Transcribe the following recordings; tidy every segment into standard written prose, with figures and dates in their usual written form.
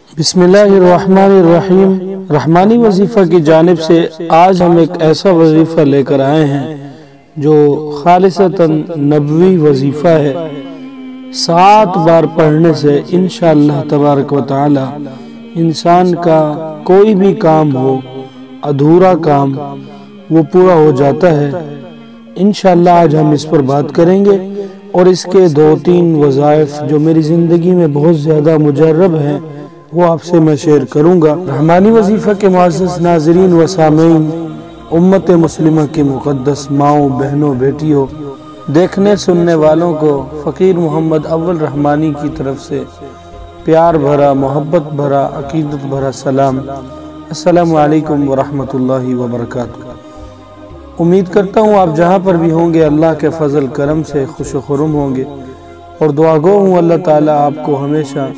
بسم اللہ الرحمن الرحیم۔ رحمانی وظیفہ کی جانب سے آج ہم ایک ایسا وظیفہ لے کر آئے ہیں جو خالصتاً نبوی وظیفہ ہے۔ 7 بار پڑھنے سے انشاءاللہ تبارک و تعالی انسان کا کوئی بھی کام ہو، ادھورا کام، وہ پورا ہو جاتا ہے۔ انشاءاللہ آج ہم اس پر بات کریں گے اور اس کے 2-3 وظائف جو میری زندگی میں بہت زیادہ مجرب ہیں وہ آپ سے میں شیئر کروں گا۔ رحمانی وظیفہ کے معزز ناظرین و سامعین، امت مسلمہ کی مقدس ماؤں، بہنوں، بیٹیوں، دیکھنے سننے والوں کو فقیر محمد اول رحمانی کی طرف سے پیار بھرا، محبت بھرا، عقیدت بھرا سلام۔ السلام علیکم ورحمۃ اللہ وبرکاتہ۔ امید کرتا ہوں آپ جہاں پر بھی ہوں گے اللہ کے فضل کرم سے خوش و خرم ہوں گے، اور دعا گو ہوں اللہ تعالیٰ آپ کو ہمیشہ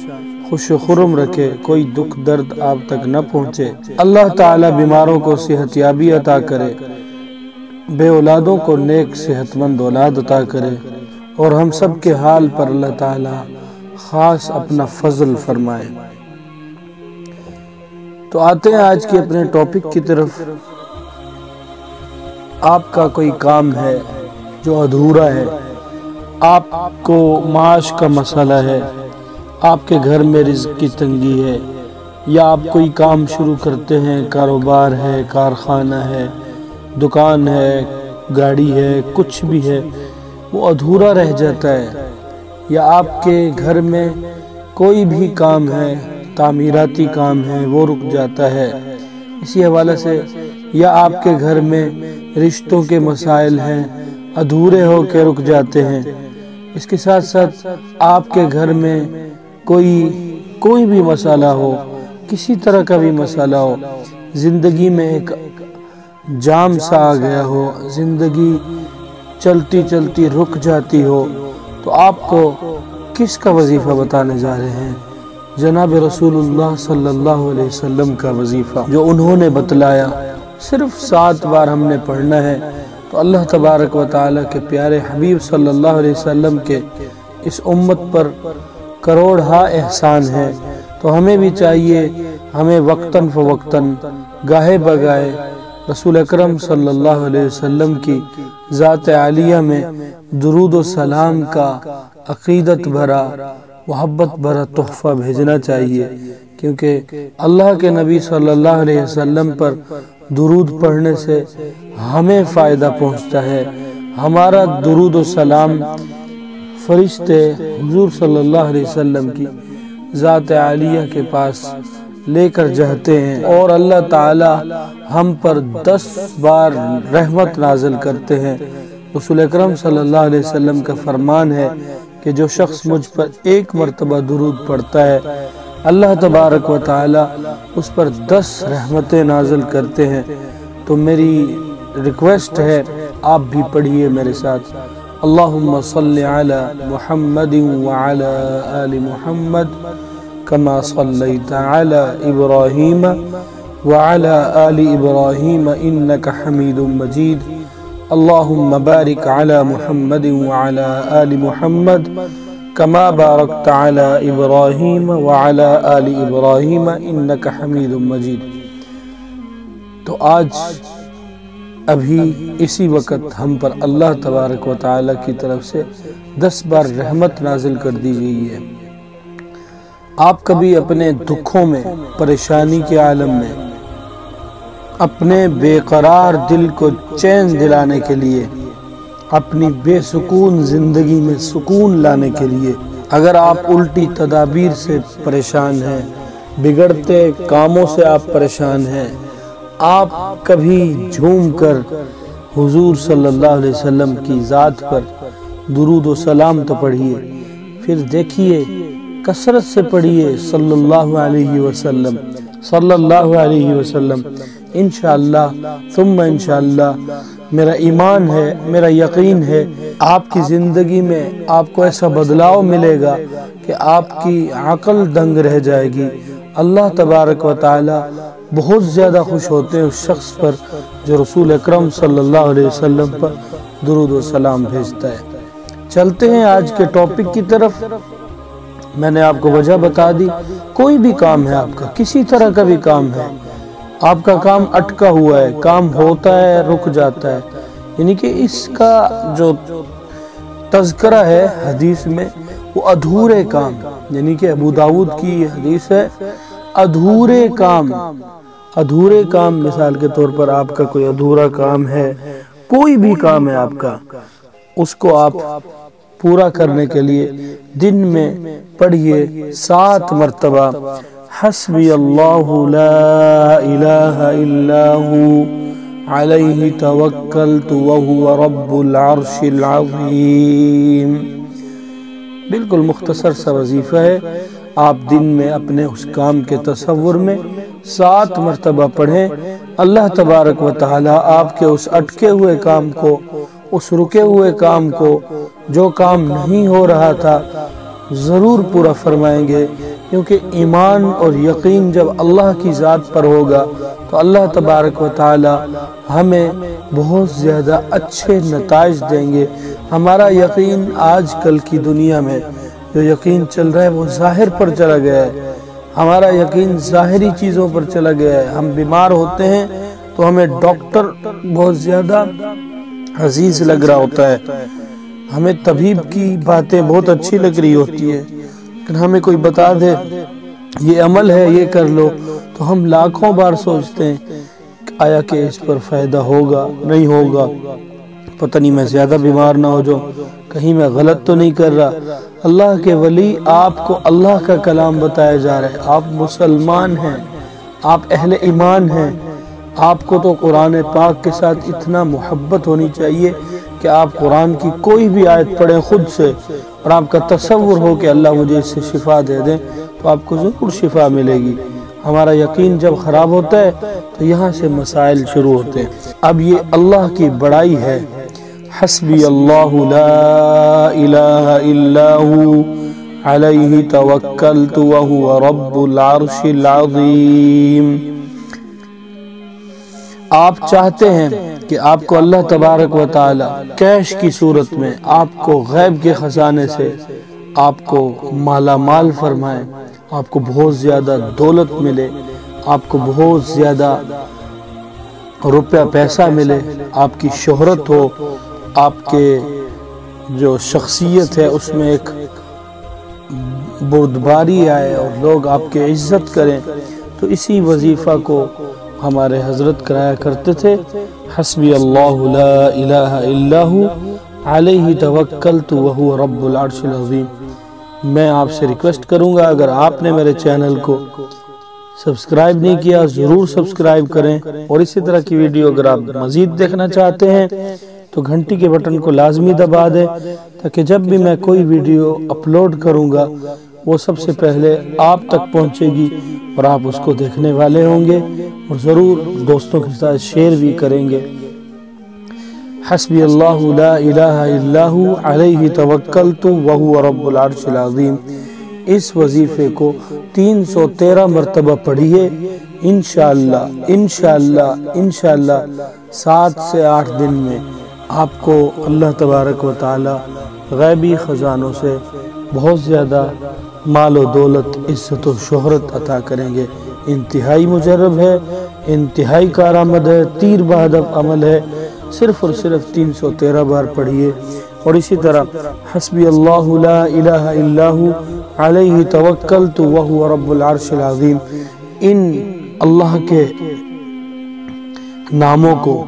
خوش و خرم رکھے، کوئی دکھ درد آپ تک نہ پہنچے۔ اللہ تعالیٰ بیماروں کو صحت یابی عطا کرے، بے اولادوں کو نیک صحت مند اولاد عطا کرے، اور ہم سب کے حال پر اللہ تعالیٰ خاص اپنا فضل فرمائے۔ تو آتے ہیں آج کے اپنے ٹاپک کی طرف۔ آپ کا کوئی کام ہے جو ادھورا ہے، آپ کو معاش کا مسئلہ ہے، آپ کے گھر میں رزق کی تنگی ہے، یا آپ کوئی کام شروع کرتے ہیں، کاروبار ہے، کارخانہ ہے، دکان ہے، گاڑی ہے، کچھ بھی ہے، وہ ادھورا رہ جاتا ہے، یا آپ کے گھر میں کوئی بھی کام ہے، تعمیراتی کام ہے، وہ رک جاتا ہے اسی حوالے سے، یا آپ کے گھر میں رشتوں کے مسائل ہیں، ادھورے ہو کے رک جاتے ہیں۔ اس کے ساتھ ساتھ آپ کے گھر میں کوئی بھی مسئلہ ہو، کسی طرح کا بھی مسئلہ ہو، زندگی میں ایک جام سا آ گیا ہو، زندگی چلتی چلتی رک جاتی ہو، تو آپ کو کس کا وظیفہ بتانے جا رہے ہیں؟ جناب رسول اللہ صلی اللہ علیہ وسلم کا وظیفہ، جو انہوں نے بتلایا۔ صرف 7 بار ہم نے پڑھنا ہے، تو اللہ تبارک و تعالیٰ کے پیارے حبیب صلی اللہ علیہ وسلم کے اس امت پر کروڑہا احسان ہے، تو ہمیں بھی چاہیے، ہمیں وقتاً فوقتاً، گاہے بگاہے رسول اکرم صلی اللہ علیہ وسلم کی ذات عالیہ میں درود و سلام کا عقیدت بھرا، محبت بھرا تحفہ بھیجنا چاہیے، کیونکہ اللہ کے نبی صلی اللہ علیہ وسلم پر درود پڑھنے سے ہمیں فائدہ پہنچتا ہے۔ ہمارا درود و سلام فرشتے حضور صلی اللہ علیہ وسلم کی ذات عالیہ کے پاس لے کر جاتے ہیں، اور اللہ تعالی ہم پر 10 بار رحمت نازل کرتے ہیں۔ رسول اکرم صلی اللہ علیہ وسلم کا فرمان ہے کہ جو شخص مجھ پر 1 مرتبہ درود پڑھتا ہے، اللہ تبارک و تعالی اس پر 10 رحمتیں نازل کرتے ہیں۔ تو میری ریکویسٹ ہے، آپ بھی پڑھیے میرے ساتھ۔ اللہم صلی علی محمد وعلی آل محمد کما صلیت علی ابراہیم وعلی آل ابراہیم انک حمید مجید۔ اللہم بارک علی محمد وعلی آل محمد کما بارکت علی ابراہیم وعلی آل ابراہیم انک حمید مجید۔ تو آج ابھی اسی وقت ہم پر اللہ تبارک و تعالی کی طرف سے 10 بار رحمت نازل کر دی گئی ہے۔ آپ کبھی اپنے دکھوں میں، پریشانی کے عالم میں، اپنے بے قرار دل کو چین دلانے کے لیے، اپنی بے سکون زندگی میں سکون لانے کے لیے، اگر آپ الٹی تدابیر سے پریشان ہیں، بگڑتے کاموں سے آپ پریشان ہیں، آپ کبھی جھوم کر حضور صلی اللہ علیہ وسلم کی ذات پر درود و سلام تو پڑھیے، پھر دیکھیے کثرت سے پڑھیے صلی اللہ علیہ وسلم، صلی اللہ علیہ وسلم۔ انشاءاللہ ثم انشاءاللہ میرا ایمان ہے، میرا یقین ہے، آپ کی زندگی میں آپ کو ایسا بدلاؤ ملے گا کہ آپ کی عقل دنگ رہ جائے گی۔ اللہ تبارک و تعالی بہت زیادہ خوش ہوتے ہیں اس شخص پر جو رسول اکرم صلی اللہ علیہ وسلم پر درود و سلام بھیجتا ہے۔ چلتے ہیں آج کے ٹاپک کی طرف۔ میں نے آپ کو وجہ بتا دی۔ کوئی بھی کام ہے آپ کا، کسی طرح کا بھی کام ہے، آپ کا کام اٹکا ہوا ہے، کام ہوتا ہے رک جاتا ہے، یعنی کہ اس کا جو تذکرہ ہے حدیث میں وہ ادھورے کام، یعنی کہ ابو داؤد کی یہ حدیث ہے، ادھورے کام مثال کے طور پر آپ کا کوئی ادھورا کام ہے، کوئی بھی کام ہے آپ کا، اس کو آپ پورا کرنے کے لیے دن میں پڑھیے 7 مرتبہ حسبی اللہ لا الہ الا ہو علیہ توکلت وہو رب العرش العظیم۔ بالکل مختصر سا وظیفہ ہے، آپ دن میں اپنے اس کام کے تصور میں 7 مرتبہ پڑھیں، اللہ تبارک و تعالی آپ کے اس اٹکے ہوئے کام کو، اس رکے ہوئے کام کو، جو کام نہیں ہو رہا تھا، ضرور پورا فرمائیں گے، کیونکہ ایمان اور یقین جب اللہ کی ذات پر ہوگا تو اللہ تبارک و تعالی ہمیں بہت زیادہ اچھے نتائج دیں گے۔ ہمارا یقین آج کل کی دنیا میں جو یقین چل رہا ہے وہ ظاہر پر چلا گیا ہے، ہمارا یقین ظاہری چیزوں پر چلا گیا ہے۔ ہم بیمار ہوتے ہیں تو ہمیں ڈاکٹر بہت زیادہ عزیز لگ رہا ہوتا ہے، ہمیں طبیب کی باتیں بہت اچھی لگ رہی ہوتی ہے، لیکن ہمیں کوئی بتا دے یہ عمل ہے یہ کر لو تو ہم لاکھوں بار سوچتے ہیں آیا کہ اس پر فائدہ ہوگا نہیں ہوگا، پتہ نہیں میں زیادہ بیمار نہ ہو جاؤں، کہیں میں غلط تو نہیں کر رہا۔ اللہ کے ولی آپ کو اللہ کا کلام بتایا جا رہا ہے، آپ مسلمان ہیں، آپ اہل ایمان ہیں، آپ کو تو قرآن پاک کے ساتھ اتنا محبت ہونی چاہیے کہ آپ قرآن کی کوئی بھی آیت پڑھیں خود سے اور آپ کا تصور ہو کہ اللہ مجھے اس سے شفا دے دیں تو آپ کو ضرور شفا ملے گی۔ ہمارا یقین جب خراب ہوتا ہے تو یہاں سے مسائل شروع ہوتے ہیں۔ اب یہ اللہ کی بڑائی ہے، حسبی اللہ لا الہ الا ہو علیہ توکلت وہو رب العرش العظیم۔ آپ چاہتے ہیں کہ آپ کو اللہ تبارک و تعالی کیش کی صورت میں، آپ کو غیب کے خزانے سے آپ کو مالا مال فرمائے، آپ کو بہت زیادہ دولت ملے، آپ کو بہت زیادہ روپیہ پیسہ ملے، آپ کی شہرت ہو، آپ کے جو شخصیت ہے اس میں ایک بردباری آئے اور لوگ آپ کی عزت کریں، تو اسی وظیفہ کو ہمارے حضرت کرایا کرتے تھے، حسبی اللہ لا الہ الا ہو علیہ توکلت وہو رب العرش العظیم۔ میں آپ سے ریکویسٹ کروں گا اگر آپ نے میرے چینل کو سبسکرائب نہیں کیا ضرور سبسکرائب کریں، اور اسی طرح کی ویڈیو اگر آپ مزید دیکھنا چاہتے ہیں تو گھنٹی کے بٹن کو لازمی دبا دیں تاکہ جب بھی میں کوئی ویڈیو اپلوڈ کروں گا وہ سب سے پہلے آپ تک پہنچے گی اور آپ اس کو دیکھنے والے ہوں گے اور ضرور دوستوں کے ساتھ شیئر بھی کریں گے۔ حسبی اللہ لا الہ الا ہو علیہ توکلت وہو رب العرش العظیم۔ اس وظیفے کو 313 مرتبہ پڑھیے، انشاءاللہ انشاءاللہ انشاءاللہ 7 سے 8 دن میں آپ کو اللہ تبارک و تعالی غیبی خزانوں سے بہت زیادہ مال و دولت، عزت و شہرت عطا کریں گے۔ انتہائی مجرب ہے، انتہائی کارآمد ہے، تیر بہدف عمل ہے، صرف اور صرف 313 بار پڑھیے، اور اسی طرح حسبی اللہ لا الہ الا ہو علیہ توکلت وہو رب العرش العظیم۔ ان اللہ کے ناموں کو،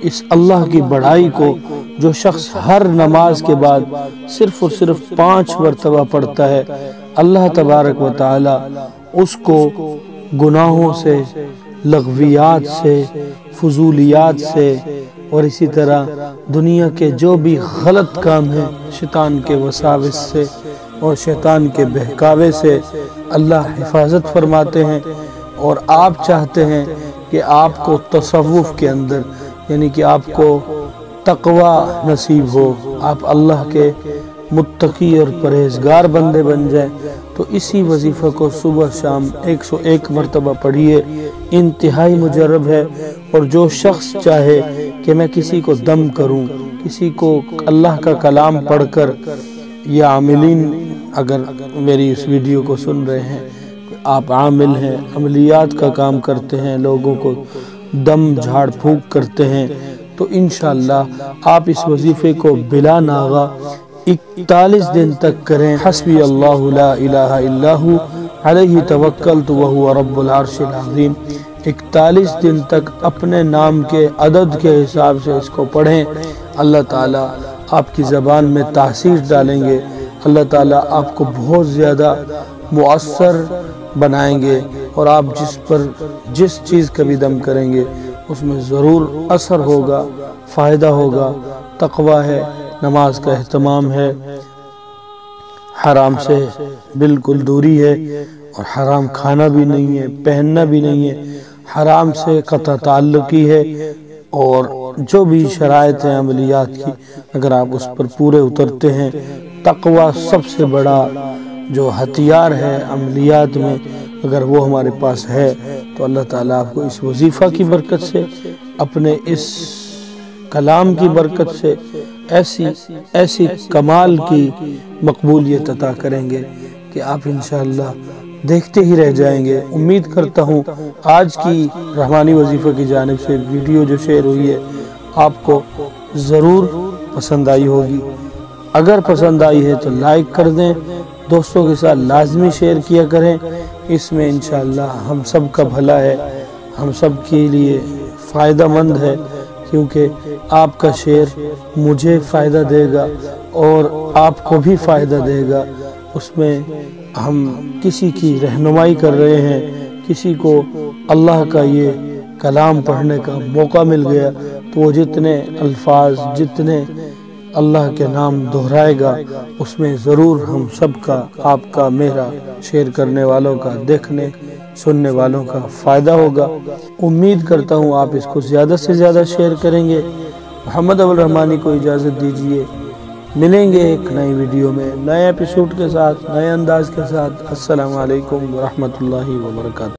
اس اللہ کی بڑائی کو جو شخص ہر نماز کے بعد صرف اور صرف 5 مرتبہ پڑھتا ہے، اللہ تبارک و تعالی اس کو گناہوں سے، لغویات سے، فضولیات سے، اور اسی طرح دنیا کے جو بھی غلط کام ہیں، شیطان کے وساوس سے اور شیطان کے بہکاوے سے اللہ حفاظت فرماتے ہیں۔ اور آپ چاہتے ہیں کہ آپ کو تصوف کے اندر، یعنی کہ آپ کو تقوی نصیب ہو، آپ اللہ کے متقی اور پرہیزگار بندے بن جائیں، تو اسی وظیفہ کو صبح شام 101 مرتبہ پڑھیے، انتہائی مجرب ہے۔ اور جو شخص چاہے کہ میں کسی کو دم کروں، کسی کو اللہ کا کلام پڑھ کر یا عاملین اگر میری اس ویڈیو کو سن رہے ہیں، آپ عامل ہیں، عملیات کا کام کرتے ہیں، لوگوں کو دم جھاڑ پھونک کرتے ہیں، تو انشاءاللہ آپ اس وظیفے کو بلا ناغہ 41 دن تک کریں۔ حسبی اللہ لا الہ الا ہو علیہ توکلت وہو رب العرش العظیم۔ 41 دن تک اپنے نام کے عدد کے حساب سے اس کو پڑھیں، اللہ تعالیٰ آپ کی زبان میں تاثیر ڈالیں گے، اللہ تعالیٰ آپ کو بہت زیادہ مؤثر بنائیں گے، اور آپ جس چیز کا بھی دم کریں گے اس میں ضرور اثر ہوگا، فائدہ ہوگا۔ تقوی ہے، نماز کا اہتمام ہے، حرام سے بالکل دوری ہے، اور حرام کھانا بھی نہیں ہے، پہننا بھی نہیں ہے، حرام سے قطع تعلقی ہے، اور جو بھی شرائط ہیں عملیات کی اگر آپ اس پر پورے اترتے ہیں، تقوی سب سے بڑا جو ہتھیار ہے عملیات میں، اگر وہ ہمارے پاس ہے تو اللہ تعالیٰ آپ کو اس وظیفہ کی برکت سے، اپنے اس کلام کی برکت سے ایسی کمال کی مقبولیت عطا کریں گے کہ آپ انشاءاللہ دیکھتے ہی رہ جائیں گے۔ امید کرتا ہوں آج کی رحمانی وظیفہ کی جانب سے ویڈیو جو شیئر ہوئی ہے آپ کو ضرور پسند آئی ہوگی۔ اگر پسند آئی ہے تو لائک کر دیں، دوستوں کے ساتھ لازمی شیئر کیا کریں، اس میں انشاءاللہ ہم سب کا بھلا ہے، ہم سب کے لیے فائدہ مند ہے، کیونکہ آپ کا شیئر مجھے فائدہ دے گا اور آپ کو بھی فائدہ دے گا۔ اس میں ہم کسی کی رہنمائی کر رہے ہیں، کسی کو اللہ کا یہ کلام پڑھنے کا موقع مل گیا تو وہ جتنے الفاظ، جتنے اللہ کے نام دہرائے گا اس میں ضرور ہم سب کا، آپ کا، میرا، شیئر کرنے والوں کا، دیکھنے سننے والوں کا فائدہ ہوگا۔ امید کرتا ہوں آپ اس کو زیادہ سے زیادہ شیئر کریں گے۔ محمد اول رحمانی کو اجازت دیجیے، ملیں گے ایک نئی ویڈیو میں، نئے ایپیسوڈ کے ساتھ، نئے انداز کے ساتھ۔ السلام علیکم ورحمۃ اللہ وبرکاتہ۔